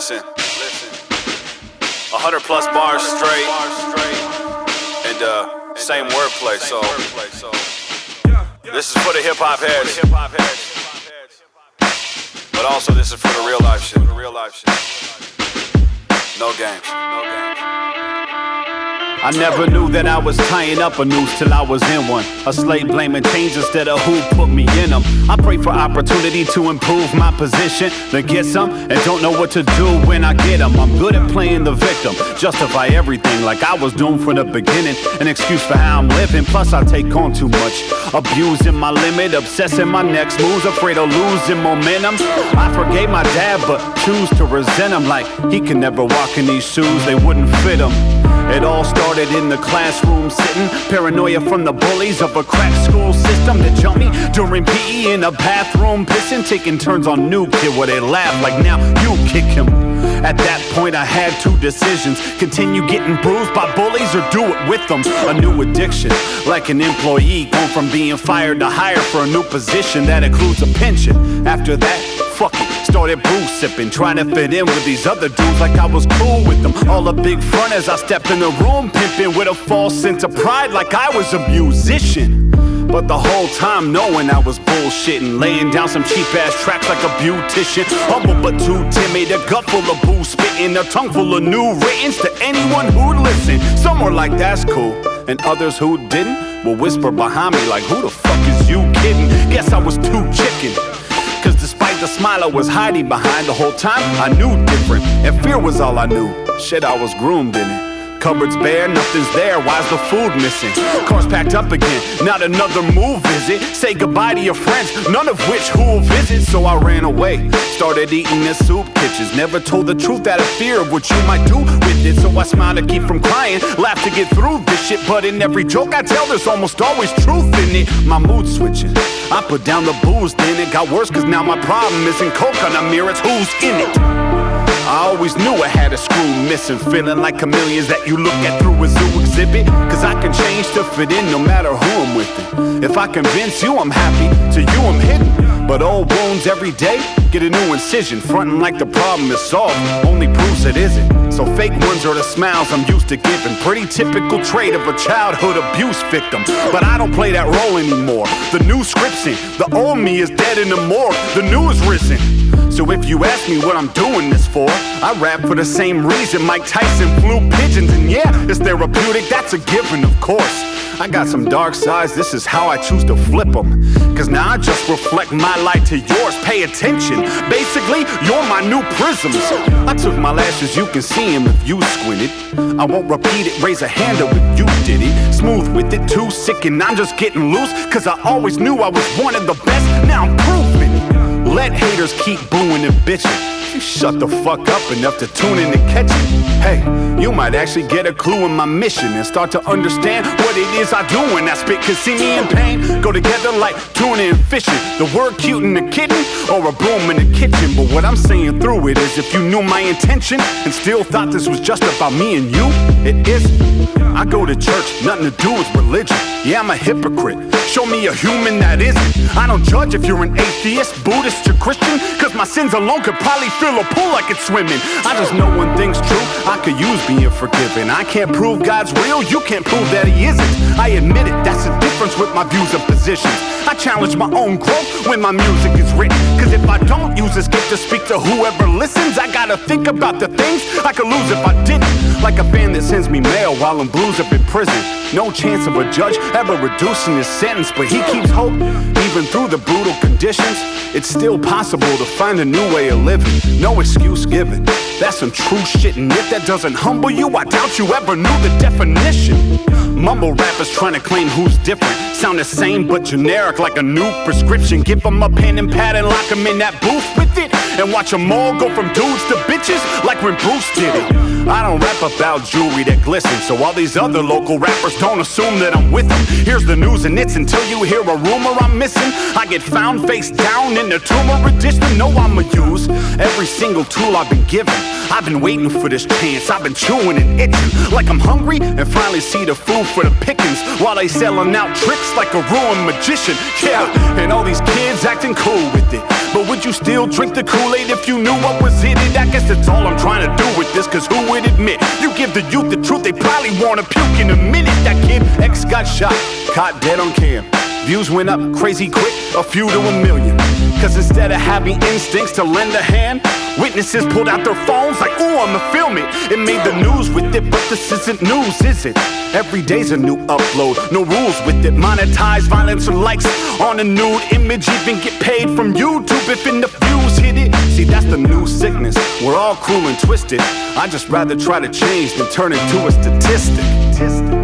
Listen. 100 plus bars straight. And same wordplay, so this is for the hip hop heads. But also this is for the real life shit. No games. I never knew that I was tying up a noose till I was in one. A slave blaming change instead of who put me in them. I pray for opportunity to improve my position, then get some, and don't know what to do when I get them. I'm good at playing the victim, justify everything like I was doomed from the beginning. An excuse for how I'm living, plus I take on too much. Abusing my limit, obsessing my next moves, afraid of losing momentum. I forgave my dad, but choose to resent him like he can never walk in these shoes, they wouldn't fit him. It all started in the classroom sitting, paranoia from the bullies of a crack school system that jumped me during PE in a bathroom pissing, taking turns on new kid where they laugh like now you kick him. At that point I had two decisions: continue getting bruised by bullies or do it with them. A new addiction, like an employee going from being fired to hired for a new position that includes a pension. After that, fuck it, started brew sipping, trying to fit in with these other dudes like I was cool with them. All a big front as I stepped in the room, pimping with a false sense of pride like I was a musician. But the whole time knowing I was bullshitting, laying down some cheap ass tracks like a beautician. Humble but too timid, a gut full of boo spitting, a tongue full of new writtens to anyone who'd listen. Some were like that's cool, and others who didn't will whisper behind me like who the fuck is you kidding? Guess I was too chicken. Cause despite the smile I was hiding behind the whole time, I knew different, and fear was all I knew. Shit, I was groomed in it. Cupboards bare, nothing's there, why's the food missing? Cars packed up again, not another move visit. Say goodbye to your friends, none of which who'll visit. So I ran away, started eating in soup kitchens. Never told the truth out of fear of what you might do with it. So I smile to keep from crying, laugh to get through this shit. But in every joke I tell, there's almost always truth in it. My mood switching, I put down the booze, then it got worse. Cause now my problem isn't coke on the mirror, it's who's in it. I always knew I had a screw missing, feeling like chameleons that you look at through a zoo exhibit. Cause I can change to fit in no matter who I'm with it. If I convince you I'm happy, to you I'm hidden. But old wounds every day get a new incision. Fronting like the problem is solved only proves it isn't. So fake ones are the smiles I'm used to giving. Pretty typical trait of a childhood abuse victim. But I don't play that role anymore. The new script's in, the old me is dead in the morgue. The new is risen. So if you ask me what I'm doing this for, I rap for the same reason Mike Tyson flew pigeons. And yeah, it's therapeutic, that's a given of course. I got some dark sides, this is how I choose to flip them. Cause now I just reflect my light to yours, pay attention. Basically, you're my new prisms. I took my lashes, you can see them if you squinted. I won't repeat it, raise a hand up if you did it. Smooth with it, too sick and I'm just getting loose. Cause I always knew I was one of the best, now I'm proving it. Let haters keep booing and bitching. You shut the fuck up enough to tune in and catch it. Hey, you might actually get a clue in my mission and start to understand what it is I do when I spit. Cause see me in pain go together like tuning and fishing. The word cute in the kitten or a broom in the kitchen. But what I'm saying through it is if you knew my intention and still thought this was just about me and you, it isn't. I go to church, nothing to do with religion. Yeah, I'm a hypocrite. Show me a human that isn't. I don't judge if you're an atheist, Buddhist, or Christian. Cause my sins alone could probably fill a pool like it's swimming. I just know one thing's true, I could use being forgiven. I can't prove God's real, you can't prove that he isn't. I admit it, that's the difference with my views and positions. I challenge my own growth when my music is written. Cause if I don't use this gift to speak to whoever listens, I gotta think about the things I could lose if I didn't. Like a fan that sends me mail while I'm blues up in prison. No chance of a judge ever reducing his sentence, but he keeps hope. Even through the brutal conditions, it's still possible to find a new way of living. No excuse given, that's some true shit. And if that doesn't humble you, I doubt you ever knew the definition. Mumble rappers trying to claim who's different, sound the same but generic like a new prescription. Give them a pen and pad and lock them in that booth with it, and watch them all go from dudes to bitches like when Bruce did it. I don't rap about jewelry that glistens, so all these other local rappers don't assume that I'm with them. Here's the news and it's until you hear a rumor I'm missing. I get found face down in the turmeric dish to know I'ma use every single tool I've been given. I've been waiting for this chance, I've been chewing and itching like I'm hungry and finally see the food for the pickings while they selling out tricks like a ruined magician. Yeah, and all these kids acting cool with it, but would you still drink drink the Kool-Aid if you knew what was in it. I guess that's all I'm trying to do with this, cause who would admit? You give the youth the truth, they probably wanna puke in a minute. That kid, ex got shot, caught dead on cam. Views went up crazy quick, a few to a million. Cause instead of having instincts to lend a hand, witnesses pulled out their phones like, ooh, I'ma film it. It made the news with it, but this isn't news, is it? Every day's a new upload, no rules with it. Monetize violence or likes on a nude image. Even get paid from YouTube if the views hit it. See, that's the new sickness, we're all cruel and twisted. I'd just rather try to change than turn into a statistic.